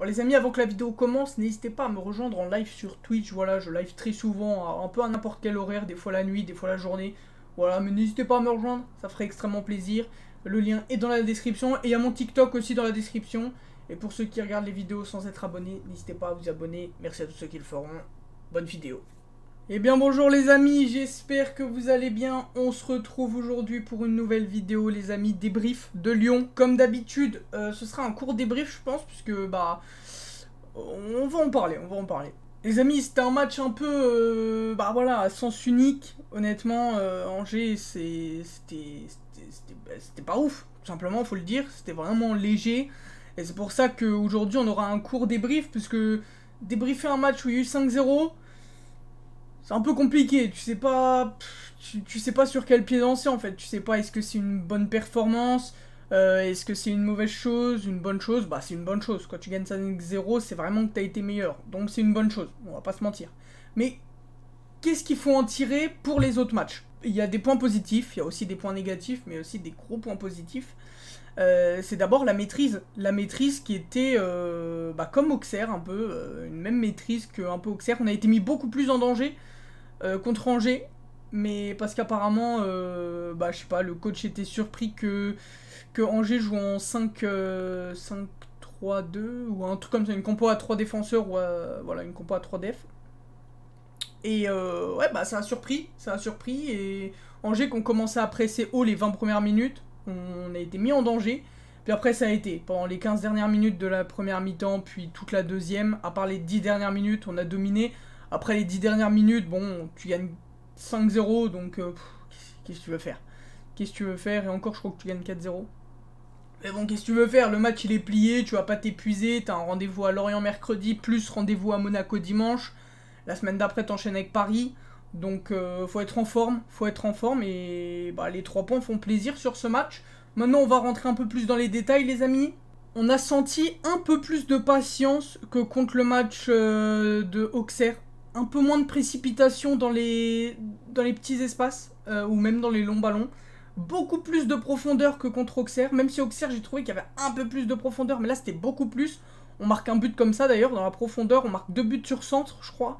Bon les amis, avant que la vidéo commence, n'hésitez pas à me rejoindre en live sur Twitch. Voilà, je live très souvent, un peu à n'importe quel horaire, des fois la nuit, des fois la journée. Voilà, mais n'hésitez pas à me rejoindre, ça ferait extrêmement plaisir. Le lien est dans la description et il y a mon TikTok aussi dans la description. Et pour ceux qui regardent les vidéos sans être abonnés, n'hésitez pas à vous abonner. Merci à tous ceux qui le feront. Bonne vidéo. Eh bien bonjour les amis, j'espère que vous allez bien. On se retrouve aujourd'hui pour une nouvelle vidéo les amis, débrief de Lyon. Comme d'habitude, ce sera un court débrief je pense, puisque bah on va en parler, Les amis, c'était un match un peu, bah voilà, à sens unique. Honnêtement, Angers, c'était pas ouf, tout simplement, faut le dire. C'était vraiment léger. Et c'est pour ça qu'aujourd'hui, on aura un court débrief, puisque débriefer un match où il y a eu 5-0... c'est un peu compliqué, tu sais pas, tu sais pas sur quel pied danser en fait, tu sais pas est-ce que c'est une bonne performance, est-ce que c'est une mauvaise chose, une bonne chose, bah c'est une bonne chose, quand tu gagnes 5-0 c'est vraiment que t'as été meilleur, donc c'est une bonne chose, on va pas se mentir. Mais qu'est-ce qu'il faut en tirer pour les autres matchs? Il y a des points positifs, il y a aussi des points négatifs, mais aussi des gros points positifs. C'est d'abord la maîtrise qui était bah, comme Auxerre un peu, une même maîtrise qu'un peu Auxerre, on a été mis beaucoup plus en danger contre Angers, mais parce qu'apparemment, bah, je sais pas, le coach était surpris que Angers joue en 5-3-2 ou un truc comme ça, une compo à 3 défenseurs ou voilà, une compo à 3 def. Et ouais, bah ça a surpris, et Angers qui ont commencé à presser haut les 20 premières minutes, on a été mis en danger. Puis après ça a été, pendant les 15 dernières minutes de la première mi-temps, puis toute la deuxième, à part les 10 dernières minutes, on a dominé. Après les 10 dernières minutes, bon, tu gagnes 5-0, donc qu'est-ce que tu veux faire? Qu'est-ce que tu veux faire? Et encore, je crois que tu gagnes 4-0. Mais bon, qu'est-ce que tu veux faire? Le match il est plié, tu vas pas t'épuiser, t'as un rendez-vous à Lorient mercredi, plus rendez-vous à Monaco dimanche. La semaine d'après, t'enchaînes avec Paris. Donc faut être en forme, et bah, les 3 points font plaisir sur ce match. Maintenant on va rentrer un peu plus dans les détails les amis. On a senti un peu plus de patience que contre le match de Auxerre. Un peu moins de précipitation dans les petits espaces, ou même dans les longs ballons. Beaucoup plus de profondeur que contre Auxerre, même si Auxerre j'ai trouvé qu'il y avait un peu plus de profondeur, mais là c'était beaucoup plus. On marque un but comme ça d'ailleurs, dans la profondeur, on marque 2 buts sur centre je crois.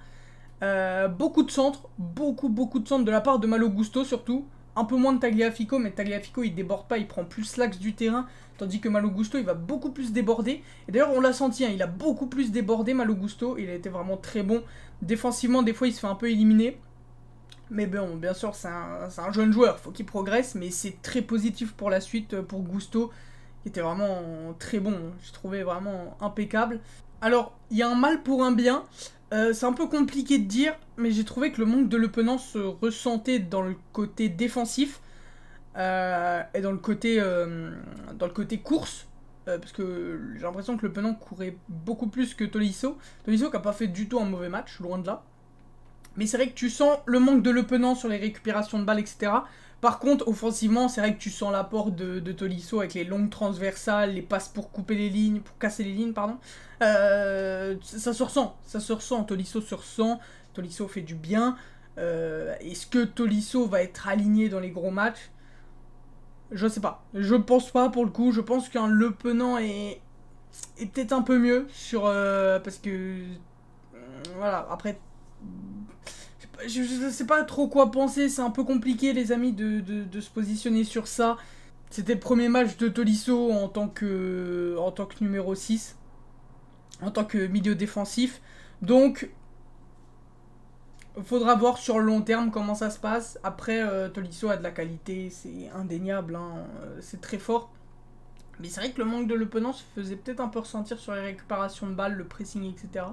Beaucoup de centres, beaucoup de centres de la part de Malo Gusto surtout. Un peu moins de Tagliafico, mais Tagliafico il déborde pas, il prend plus l'axe du terrain, tandis que Malo Gusto il va beaucoup plus déborder. Et d'ailleurs on l'a senti, hein, il a beaucoup plus débordé Malo Gusto, il a été vraiment très bon. Défensivement des fois il se fait un peu éliminer. Mais bon, bien sûr c'est un jeune joueur, faut qu'il progresse, mais c'est très positif pour la suite pour Gusto, qui était vraiment très bon, j'ai trouvé vraiment impeccable. Alors, il y a un mal pour un bien, c'est un peu compliqué de dire, mais j'ai trouvé que le manque de Le Penant se ressentait dans le côté défensif et dans le côté course, parce que j'ai l'impression que Le Penant courait beaucoup plus que Tolisso. Tolisso qui n'a pas fait du tout un mauvais match, loin de là. Mais c'est vrai que tu sens le manque de Le Penant sur les récupérations de balles, etc. Par contre, offensivement, c'est vrai que tu sens l'apport de Tolisso avec les longues transversales, les passes pour couper les lignes, pour casser les lignes, pardon. Ça se ressent, Tolisso se ressent, Tolisso fait du bien. Est-ce que Tolisso va être aligné dans les gros matchs? Je sais pas. Je pense pas pour le coup. Je pense qu'un Le Penant est peut-être un peu mieux sur parce que voilà, après je sais pas trop quoi penser, c'est un peu compliqué les amis de se positionner sur ça. C'était le premier match de Tolisso en tant que numéro 6, en tant que milieu défensif. Donc faudra voir sur le long terme comment ça se passe. Après Tolisso a de la qualité, c'est indéniable, hein, c'est très fort. Mais c'est vrai que le manque de Le Penant se faisait peut-être un peu ressentir sur les récupérations de balles, le pressing, etc.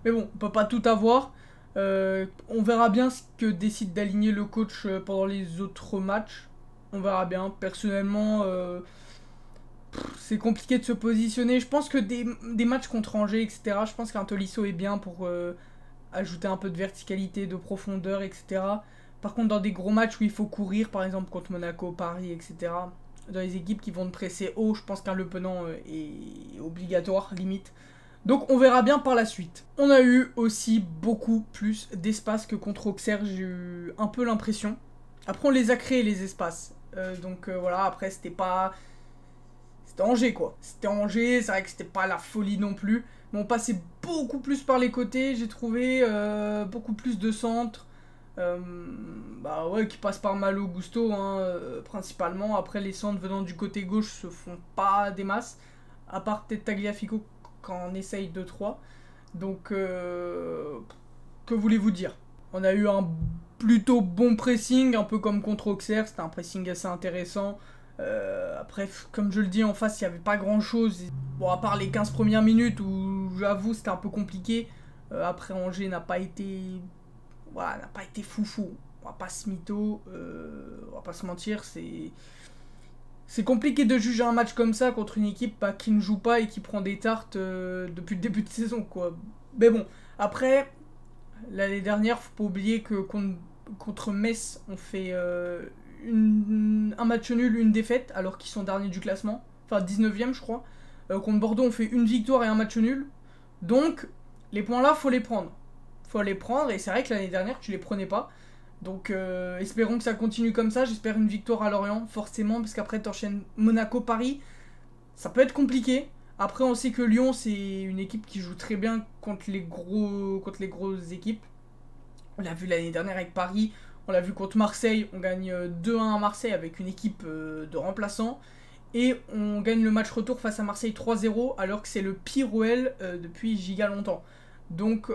Mais bon, on peut pas tout avoir. On verra bien ce que décide d'aligner le coach pendant les autres matchs. On verra bien. Personnellement, c'est compliqué de se positionner. Je pense que des matchs contre Angers, etc., je pense qu'un Tolisso est bien pour ajouter un peu de verticalité, de profondeur, etc. Par contre, dans des gros matchs où il faut courir, par exemple contre Monaco, Paris, etc., dans les équipes qui vont te presser haut, je pense qu'un Le Penant est obligatoire, limite. Donc on verra bien par la suite. On a eu aussi beaucoup plus d'espace que contre Auxerre, j'ai eu un peu l'impression. Après on les a créés les espaces. Donc voilà, après c'était pas c'était Angers, quoi. C'était Angers, c'est vrai que c'était pas la folie non plus. Mais on passait beaucoup plus par les côtés, j'ai trouvé, beaucoup plus de centres. Bah ouais, qui passent par Malo Gusto, hein, principalement. Après, les centres venant du côté gauche se font pas des masses. À part peut-être Tagliafico quand on essaye 2-3. Donc, que voulez-vous dire? On a eu un plutôt bon pressing, un peu comme contre Auxerre. C'était un pressing assez intéressant. Après, comme je le dis, en face, il n'y avait pas grand-chose. Bon, à part les 15 premières minutes où, j'avoue, c'était un peu compliqué. Après, Angers n'a pas été... Voilà, n'a pas été foufou. On va pas se mytho, on va pas se mentir, c'est compliqué de juger un match comme ça contre une équipe qui ne joue pas et qui prend des tartes depuis le début de saison, quoi. Mais bon, après, l'année dernière, faut pas oublier que contre Metz, on fait un match nul, une défaite, alors qu'ils sont derniers du classement. Enfin, 19ème, je crois. Contre Bordeaux, on fait une victoire et un match nul. Donc, les points là, faut les prendre. Faut les prendre, et c'est vrai que l'année dernière, tu les prenais pas. Donc, espérons que ça continue comme ça. J'espère une victoire à Lorient, forcément, parce qu'après, t'enchaînes Monaco-Paris. Ça peut être compliqué. Après, on sait que Lyon, c'est une équipe qui joue très bien contre les grosses équipes. On l'a vu l'année dernière avec Paris. On l'a vu contre Marseille. On gagne 2-1 à Marseille avec une équipe de remplaçants. Et on gagne le match retour face à Marseille 3-0, alors que c'est le pire OL depuis giga longtemps. Donc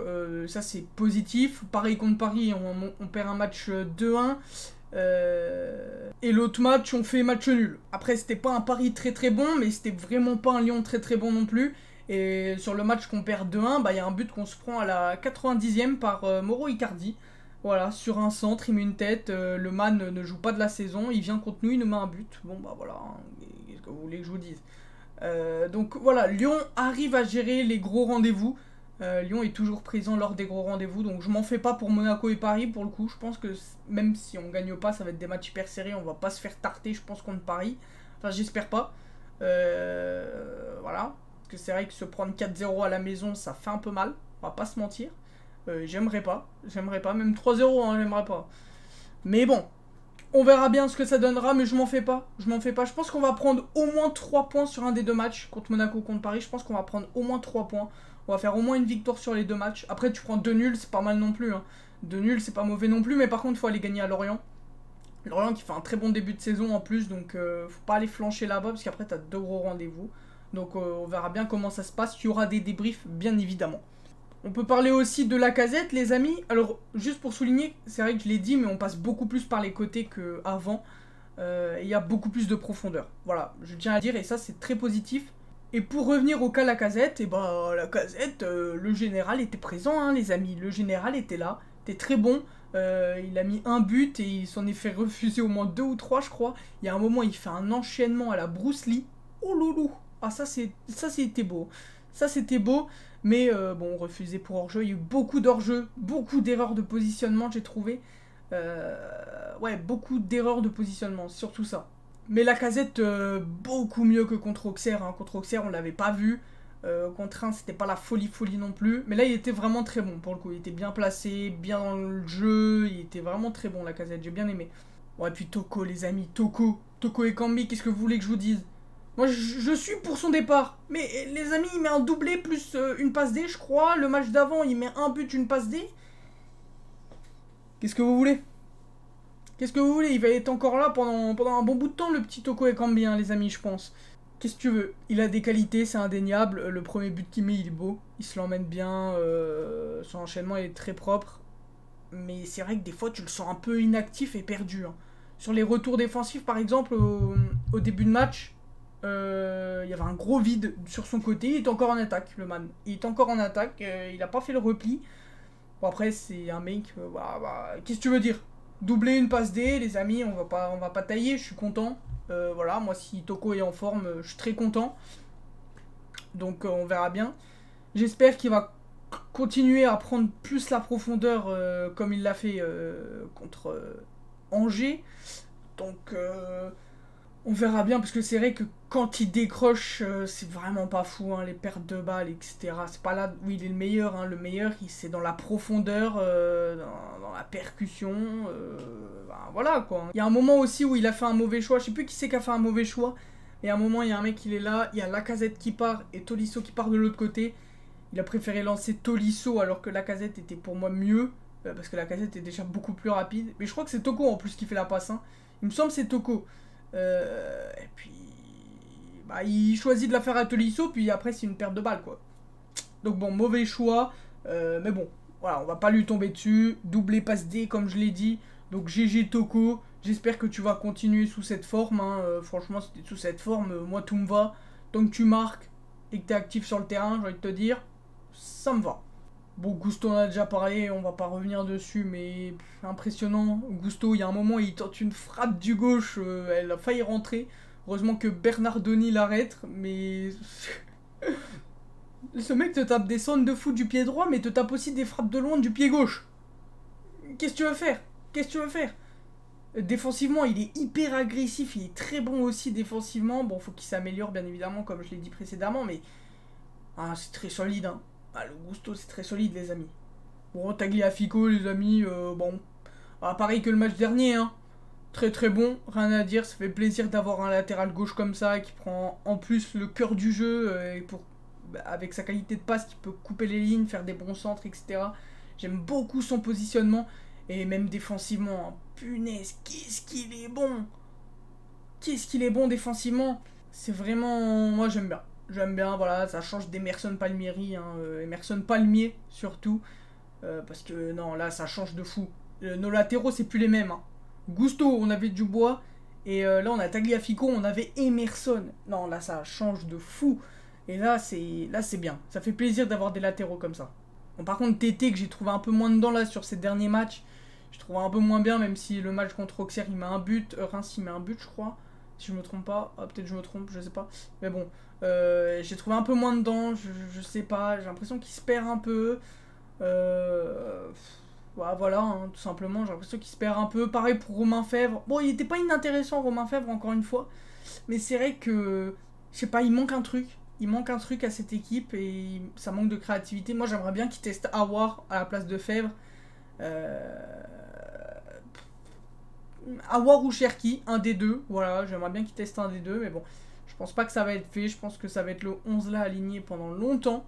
ça c'est positif. Pareil contre Paris, on perd un match 2-1. Et l'autre match, on fait match nul. Après, c'était pas un Paris très très bon, mais c'était vraiment pas un Lyon très très bon non plus. Et sur le match qu'on perd 2-1, bah, y a un but qu'on se prend à la 90e par Mauro Icardi. Voilà, sur un centre, il met une tête. Le man ne joue pas de la saison. Il vient contre nous, il nous met un but. Bon, bah voilà, hein, qu'est-ce que vous voulez que je vous dise. Donc voilà, Lyon arrive à gérer les gros rendez-vous. Lyon est toujours présent lors des gros rendez-vous, donc je m'en fais pas pour Monaco et Paris pour le coup. Je pense que même si on gagne pas, ça va être des matchs hyper serrés, on va pas se faire tarter, je pense, contre Paris. Enfin, j'espère pas. Voilà. Parce que c'est vrai que se prendre 4-0 à la maison, ça fait un peu mal, on va pas se mentir. J'aimerais pas, même 3-0, hein, j'aimerais pas. Mais bon, on verra bien ce que ça donnera, mais je m'en fais pas. Je pense qu'on va prendre au moins 3 points sur un des deux matchs, contre Monaco ou contre Paris. Je pense qu'on va prendre au moins 3 points. On va faire au moins une victoire sur les deux matchs. Après, tu prends 2 nuls, c'est pas mal non plus. Hein. 2 nuls, c'est pas mauvais non plus, mais par contre, il faut aller gagner à Lorient. Lorient qui fait un très bon début de saison en plus, donc faut pas aller flancher là-bas, parce qu'après, t'as 2 gros rendez-vous. Donc on verra bien comment ça se passe. Il y aura des débriefs, bien évidemment. On peut parler aussi de Lacazette, les amis. Alors, juste pour souligner, c'est vrai que je l'ai dit, mais on passe beaucoup plus par les côtés qu'avant. Il y a beaucoup plus de profondeur. Voilà, je tiens à dire, et ça, c'est très positif. Et pour revenir au cas Lacazette, et bah Lacazette, le général était présent, hein, les amis. Le général était là, était très bon. Il a mis un but et il s'en est fait refuser au moins 2 ou 3, je crois. Il y a un moment, il fait un enchaînement à la Bruce Lee. Oh loulou. Ah, ça c'était beau. Ça c'était beau. Mais bon, refusé pour hors-jeu. Il y a eu beaucoup d'hors-jeu, beaucoup d'erreurs de positionnement, j'ai trouvé. Ouais, beaucoup d'erreurs de positionnement, surtout ça. Mais Lacazette, beaucoup mieux que contre Auxerre. Hein. Contre Auxerre, on l'avait pas vu. Contre Reims, c'était pas la folie non plus. Mais là, il était vraiment très bon pour le coup. Il était bien placé, bien dans le jeu. Il était vraiment très bon, Lacazette. J'ai bien aimé. Ouais, puis Toko, les amis. Toko et Kambi, qu'est-ce que vous voulez que je vous dise? Moi, je suis pour son départ. Mais les amis, il met un doublé plus une passe D, je crois. Le match d'avant, il met un but, une passe D. Qu'est-ce que vous voulez? Qu'est-ce que vous voulez? Il va être encore là pendant un bon bout de temps, le petit Toko Ekambi, hein, les amis, je pense. Qu'est-ce que tu veux? Il a des qualités, c'est indéniable. Le premier but qu'il met, il est beau. Il se l'emmène bien. Son enchaînement est très propre. Mais c'est vrai que des fois, tu le sens un peu inactif et perdu. Hein. Sur les retours défensifs, par exemple, au début de match, il y avait un gros vide sur son côté. Il est encore en attaque, le man. Il est encore en attaque. Il n'a pas fait le repli. Bon, après, c'est un mec... qu'est-ce que tu veux dire? Doubler une passe D, les amis, on va pas tailler, je suis content. Voilà, moi si Toko est en forme, je suis très content. Donc on verra bien. J'espère qu'il va continuer à prendre plus la profondeur comme il l'a fait contre Angers. Donc on verra bien, parce que c'est vrai que quand il décroche, c'est vraiment pas fou, hein, les pertes de balles, etc. C'est pas là où il est le meilleur, hein. Le meilleur, c'est dans la profondeur, dans la percussion, voilà quoi. Il y a un moment aussi où il a fait un mauvais choix, je sais plus qui c'est qui a fait un mauvais choix, Et à un moment, il y a un mec, il est là, il y a Lacazette qui part et Tolisso qui part de l'autre côté. Il a préféré lancer Tolisso alors que Lacazette était pour moi mieux. Parce que Lacazette est déjà beaucoup plus rapide. Mais je crois que c'est Toko en plus qui fait la passe. Hein. Il me semble que c'est Toko. Et puis... Bah, il choisit de la faire à Tolisso, puis après c'est une perte de balle quoi. Donc bon, mauvais choix. Mais bon, voilà, on va pas lui tomber dessus. Doublé passe D comme je l'ai dit. Donc GG Toko. J'espère que tu vas continuer sous cette forme. Hein. Franchement, si t'es sous cette forme, moi tout me va. Tant que tu marques et que t'es actif sur le terrain, j'ai envie de te dire, ça me va. Bon, Gusto en a déjà parlé, on va pas revenir dessus, mais impressionnant. Gusto, il y a un moment, il tente une frappe du gauche, elle a failli rentrer. Heureusement que Bernardoni l'arrête, mais... Ce mec te tape des centres de foot du pied droit, mais te tape aussi des frappes de loin du pied gauche. Qu'est-ce que tu veux faire? Qu'est-ce que tu veux faire? Défensivement, il est hyper agressif, il est très bon aussi défensivement. Bon, faut qu'il s'améliore, bien évidemment, comme je l'ai dit précédemment, mais... Ah, c'est très solide, hein. Ah, le Gusto, c'est très solide, les amis. Bon, Tagliafico, les amis, bon... Ah, pareil que le match dernier, hein. Très très bon, rien à dire. Ça fait plaisir d'avoir un latéral gauche comme ça, qui prend en plus le cœur du jeu, et avec sa qualité de passe, qui peut couper les lignes, faire des bons centres, etc. J'aime beaucoup son positionnement, et même défensivement, hein. Punaise, qu'est-ce qu'il est bon! Qu'est-ce qu'il est bon défensivement! C'est vraiment... Moi, j'aime bien. J'aime bien, voilà, ça change d'Emerson Palmieri, hein, Emerson Palmier surtout, parce que non, là, ça change de fou. Nos latéraux, c'est plus les mêmes. Hein. Gusto, on avait Dubois, et là, on a Tagliafico, on avait Emerson. Non, là, ça change de fou. Et là, c'est bien. Ça fait plaisir d'avoir des latéraux comme ça. Bon, par contre, Tété, que j'ai trouvé un peu moins dedans, là, sur ces derniers matchs, je trouve un peu moins bien, même si le match contre Auxerre, il met un but, Reims, il met un but, je crois. Si je me trompe pas, ah, peut-être je me trompe, je sais pas. Mais bon, j'ai trouvé un peu moins dedans, je sais pas, j'ai l'impression qu'il se perd un peu. Voilà, hein, tout simplement, j'ai l'impression qu'il se perd un peu. Pareil pour Romain Fèvre. Bon, il était pas inintéressant, Romain Fèvre, encore une fois. Mais c'est vrai que, je sais pas, il manque un truc. Il manque un truc à cette équipe et ça manque de créativité. Moi, j'aimerais bien qu'il teste Aouar à la place de Fèvre. Aouar ou Cherki, un des deux. Voilà, j'aimerais bien qu'il teste un des deux, mais bon. Je pense pas que ça va être fait. Je pense que ça va être le 11 là aligné pendant longtemps.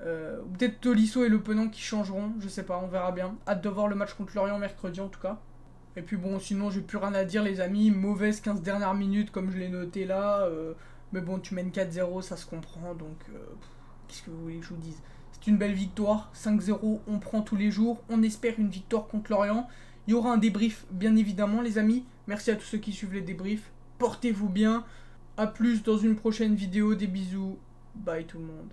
Peut-être Tolisso et Le Penant qui changeront. Je sais pas, on verra bien. Hâte de voir le match contre Lorient mercredi en tout cas. Et puis bon, sinon j'ai plus rien à dire les amis. Mauvaise 15 dernières minutes comme je l'ai noté là. Mais bon, tu mènes 4-0, ça se comprend. Donc, qu'est-ce que vous voulez que je vous dise? C'est une belle victoire. 5-0, on prend tous les jours. On espère une victoire contre Lorient. Il y aura un débrief, bien évidemment, les amis. Merci à tous ceux qui suivent les débriefs. Portez-vous bien. A plus dans une prochaine vidéo. Des bisous. Bye tout le monde.